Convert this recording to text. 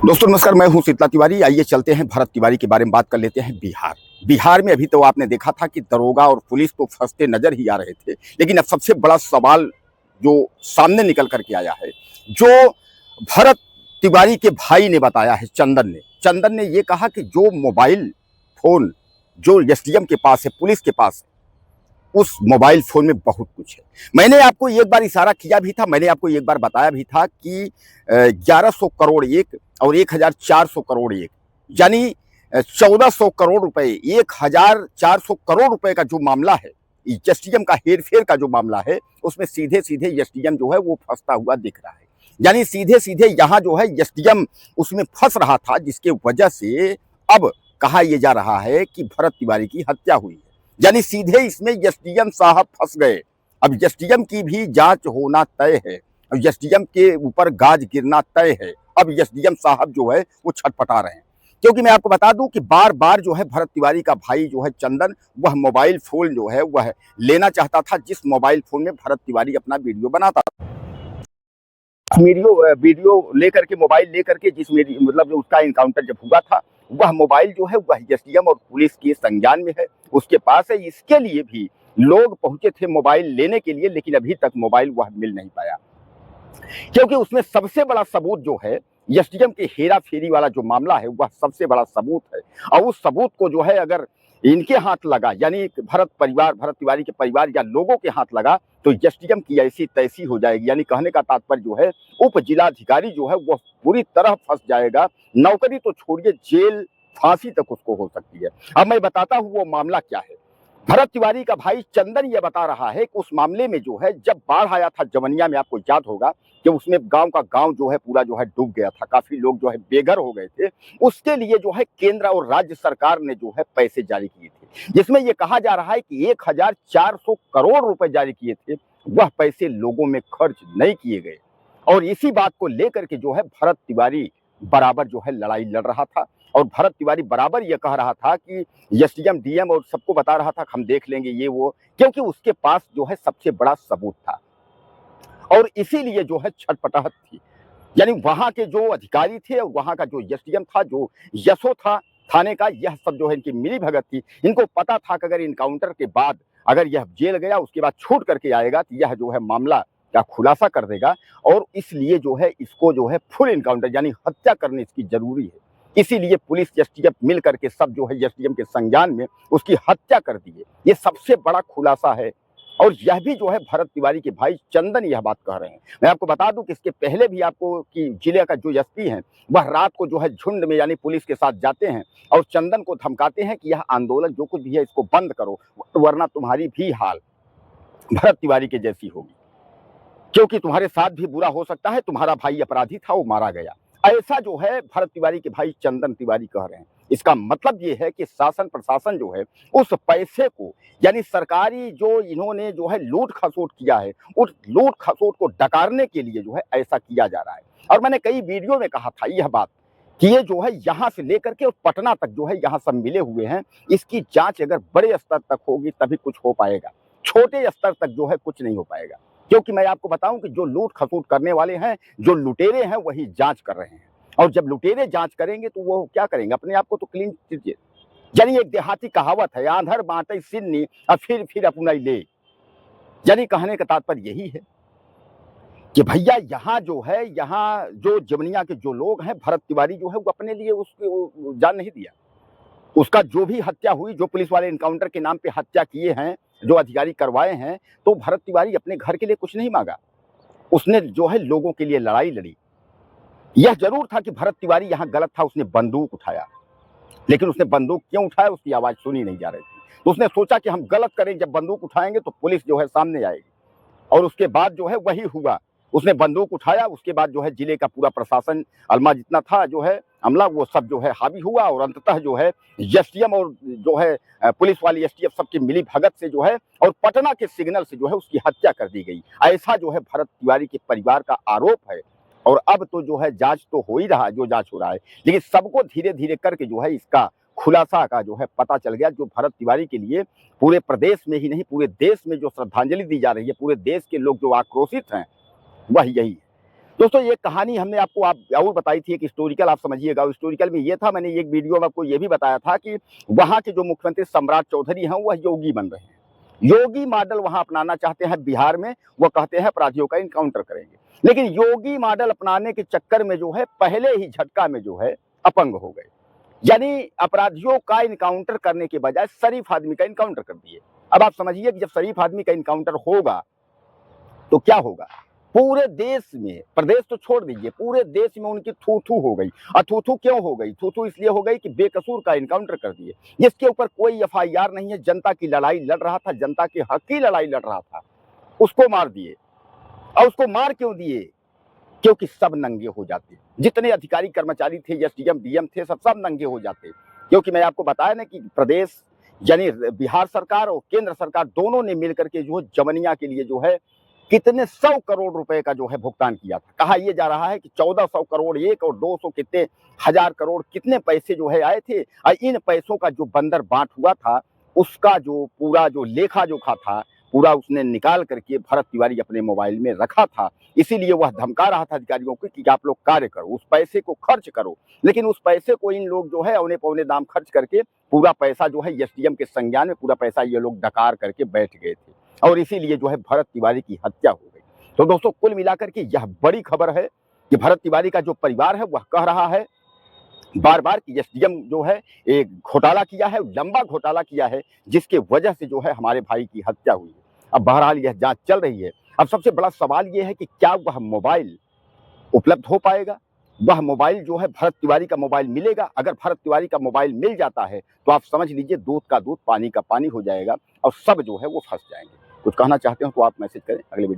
दोस्तों नमस्कार, मैं हूं शीतला तिवारी। आइए चलते हैं भरत तिवारी के बारे में बात कर लेते हैं। बिहार में अभी तो आपने देखा था कि दरोगा और पुलिस तो फंसते नजर ही आ रहे थे, लेकिन अब सबसे बड़ा सवाल जो सामने निकल करके आया है, जो भरत तिवारी के भाई ने बताया है, चंदन ने ये कहा कि जो मोबाइल फोन जो एसडीएम के पास है, पुलिस के पास है, उस मोबाइल फोन में बहुत कुछ है। मैंने आपको एक बार इशारा किया भी था, मैंने आपको एक बार बताया भी था कि 1100 करोड़ एक और 1400 करोड़ एक, यानी 1400 करोड़ रुपए, 1400 करोड़ रुपए का जो मामला है, एसडीएम का हेरफेर का जो मामला है, उसमें सीधे सीधे एसडीएम जो है वो फंसता हुआ दिख रहा है। यानी सीधे सीधे यहाँ जो है एसडीएम उसमें फंस रहा था, जिसके वजह से अब कहा यह जा रहा है कि भरत तिवारी की हत्या हुई है। यानी सीधे इसमें एसडीएम साहब फंस गए। अब एसडीएम की भी जांच होना तय है, एसडीएम के ऊपर गाज गिरना तय है। अब एसडीएम साहब जो है वो छटपटा रहे हैं, क्योंकि मैं आपको बता दूं कि बार बार जो है भरत तिवारी का भाई जो है चंदन, वह मोबाइल फोन जो है वह लेना चाहता था, जिस मोबाइल फोन में भरत तिवारी अपना वीडियो बनाता था। वीडियो लेकर के, मोबाइल लेकर के, जिस मतलब जो उसका इनकाउंटर जब हुआ था, वह मोबाइल जो है वह एसडीएम और पुलिस के संज्ञान में है, उसके पास है। इसके लिए भी लोग पहुंचे थे मोबाइल लेने के लिए, लेकिन अभी तक मोबाइल वह मिल नहीं पाया, क्योंकि उसमें सबसे बड़ा सबूत जो है, एसडीएम के हेरा फेरी वाला जो मामला है, वह सबसे बड़ा सबूत है। और उस सबूत को जो है अगर इनके हाथ लगा, यानी भरत तिवारी के परिवार या लोगों के हाथ लगा, तो एसडीएम की ऐसी तैसी हो जाएगी। यानी कहने का तात्पर्य जो है, उप जिलाधिकारी जो है वह पूरी तरह फंस जाएगा। नौकरी तो छोड़िए, जेल फांसी तक उसको हो सकती है। अब मैं बताता हूं वो मामला क्या है। भरत तिवारी का भाई चंदन ये बता रहा है कि उस मामले में जो है, जब बाढ़ आया था जवनिया में, आपको याद होगा कि उसमें गांव का गांव जो है पूरा जो है डूब गया था, काफी लोग जो है बेघर हो गए थे। उसके लिए जो है केंद्र और राज्य सरकार ने जो है पैसे जारी किए थे, जिसमें ये कहा जा रहा है कि 1400 करोड़ रुपए जारी किए थे। वह पैसे लोगों में खर्च नहीं किए गए, और इसी बात को लेकर के जो है भरत तिवारी बराबर जो है लड़ाई लड़ रहा था। और भरत तिवारी बराबर ये कह रहा था कि एसडीएम डीएम और सबको बता रहा था हम देख लेंगे ये वो, क्योंकि उसके पास जो है सबसे बड़ा सबूत था, और इसीलिए जो है छटपटाहट थी। यानी वहां के जो अधिकारी थे और वहां का जो एसडीएम था, जो यशो था थाने का, यह सब जो है इनकी मिली भगत थी। इनको पता था कि अगर इनकाउंटर के बाद अगर यह जेल गया, उसके बाद छूट करके आएगा, तो यह जो है मामला का खुलासा कर देगा, और इसलिए जो है इसको जो है फुल इनकाउंटर यानी हत्या करने इसकी जरूरी है। इसीलिए पुलिस एसटीएफ मिल करके सब जो है एसडीएम के संज्ञान में उसकी हत्या कर दी है। ये सबसे बड़ा खुलासा है, और यह भी जो है भरत तिवारी के भाई चंदन यह बात कह रहे हैं। मैं आपको बता दूं कि इसके पहले भी आपको कि जिले का जो एसपी है, वह रात को जो है झुंड में यानी पुलिस के साथ जाते हैं और चंदन को धमकाते हैं कि यह आंदोलन जो कुछ भी है इसको बंद करो, वरना तुम्हारी भी हाल भरत तिवारी के जैसी होगी, क्योंकि तुम्हारे साथ भी बुरा हो सकता है। तुम्हारा भाई अपराधी था, वो मारा गया। ऐसा जो है भरत तिवारी के भाई चंदन तिवारी कह रहे हैं। इसका मतलब ये है कि शासन प्रशासन जो है उस पैसे को, यानी सरकारी जो इन्होंने जो है लूट खसोट किया है, उस लूट खसोट को डकारने के लिए जो है ऐसा किया जा रहा है। और मैंने कई वीडियो में कहा था यह बात कि ये जो है यहाँ से लेकर के पटना तक जो है यहाँ सब मिले हुए हैं। इसकी जांच अगर बड़े स्तर तक होगी तभी कुछ हो पाएगा, छोटे स्तर तक जो है कुछ नहीं हो पाएगा। क्योंकि मैं आपको बताऊं कि जो लूट खसूट करने वाले हैं, जो लुटेरे हैं, वही जांच कर रहे हैं। और जब लुटेरे जांच करेंगे तो वो क्या करेंगे, अपने आप को तो क्लीन कीजिए। यानी एक देहाती कहावत है, आंधर बांटे सिन्नी और फिर अपना ले। यानी कहने का तात्पर्य यही है कि भैया यहाँ जो है, यहाँ जो जवनिया के जो लोग हैं, भरत तिवारी जो है वो अपने लिए उसको जान नहीं दिया। उसका जो भी हत्या हुई, जो पुलिस वाले इनकाउंटर के नाम पे हत्या किए हैं, जो अधिकारी करवाए हैं, तो भरत तिवारी अपने घर के लिए कुछ नहीं मांगा। उसने जो है लोगों के लिए लड़ाई लड़ी। यह जरूर था कि भरत तिवारी यहाँ गलत था, उसने बंदूक उठाया, लेकिन उसने बंदूक क्यों उठाया उसकी आवाज सुनी नहीं जा रही थी। तो उसने सोचा कि हम गलत करें, जब बंदूक उठाएंगे तो पुलिस जो है सामने आएगी, और उसके बाद जो है वही हुआ। उसने बंदूक उठाया, उसके बाद जो है जिले का पूरा प्रशासन, अलमा जितना था जो है अमला, वो सब जो है हावी हुआ, और अंततः जो है एसडीएम और जो है पुलिस वाली एसटीएफ सबकी मिली भगत से जो है, और पटना के सिग्नल से जो है उसकी हत्या कर दी गई। ऐसा जो है भरत तिवारी के परिवार का आरोप है। और अब तो जो है जांच तो हो ही रहा है, जो जांच हो रहा है, लेकिन सबको धीरे धीरे करके जो है इसका खुलासा का जो है पता चल गया। जो भरत तिवारी के लिए पूरे प्रदेश में ही नहीं, पूरे देश में जो श्रद्धांजलि दी जा रही है, पूरे देश के लोग जो आक्रोशित हैं, वह यही है। दोस्तों ये कहानी हमने आपको आप और बताई थी, एक हिस्टोरिकल आप समझिएगा। हिस्टोरिकल में ये था, मैंने एक वीडियो में आपको ये भी बताया था कि वहाँ के जो मुख्यमंत्री सम्राट चौधरी हैं वह योगी बन रहे हैं। योगी मॉडल वहाँ अपनाना चाहते हैं बिहार में, वो कहते हैं अपराधियों का इनकाउंटर करेंगे। लेकिन योगी मॉडल अपनाने के चक्कर में जो है पहले ही झटका में जो है अपंग हो गए। यानी अपराधियों का इनकाउंटर करने के बजाय शरीफ आदमी का इनकाउंटर कर दिए। अब आप समझिए कि जब शरीफ आदमी का इनकाउंटर होगा तो क्या होगा? पूरे देश में, प्रदेश तो छोड़ दीजिए, पूरे देश में उनकी थू-थू हो गई। और थू-थू क्यों हो गई? थू-थू इसलिए हो गई कि बेकसूर का एनकाउंटर कर दिए, जिसके ऊपर कोई एफआईआर नहीं है, जनता की लड़ाई लड़ रहा था, जनता के हक की लड़ाई लड़ रहा था, उसको मार दिए। और उसको मार क्यों दिए? क्योंकि सब नंगे हो जाते। जितने अधिकारी कर्मचारी थे, एसडीएम, डीएम थे, सब नंगे हो जाते। क्योंकि मैं आपको बताया ना कि प्रदेश यानी बिहार सरकार और केंद्र सरकार दोनों ने मिलकर के जो जवनिया के लिए जो है कितने 100 करोड़ रुपए का जो है भुगतान किया था। कहा यह जा रहा है कि 1400 करोड़, 1 और 200 कितने हजार करोड़ कितने पैसे जो है आए थे। और इन पैसों का जो बंदर बांट हुआ था, उसका जो पूरा जो लेखा जोखा था, पूरा उसने निकाल करके भरत तिवारी अपने मोबाइल में रखा था। इसीलिए वह धमका रहा था अधिकारियों को कि आप लोग कार्य करो, उस पैसे को खर्च करो। लेकिन उस पैसे को इन लोग जो है औने पौने दाम खर्च करके पूरा पैसा जो है एसडीएम के संज्ञान में पूरा पैसा ये लोग डकार करके बैठ गए थे। और इसीलिए जो है भरत तिवारी की हत्या हो गई। तो दोस्तों कुल मिलाकर के यह बड़ी खबर है कि भरत तिवारी का जो परिवार है वह कह रहा है बार बार कि एसडीएम जो है एक घोटाला किया है, लंबा घोटाला किया है, जिसके वजह से जो है हमारे भाई की हत्या हुई है। अब बहरहाल यह जांच चल रही है। अब सबसे बड़ा सवाल यह है कि क्या वह मोबाइल उपलब्ध हो पाएगा? वह मोबाइल जो है भरत तिवारी का मोबाइल मिलेगा? अगर भरत तिवारी का मोबाइल मिल जाता है तो आप समझ लीजिए दूध का दूध, पानी का पानी हो जाएगा और सब जो है वो फंस जाएंगे। कुछ कहना चाहते हो तो आप मैसेज करें, अगले वीडियो में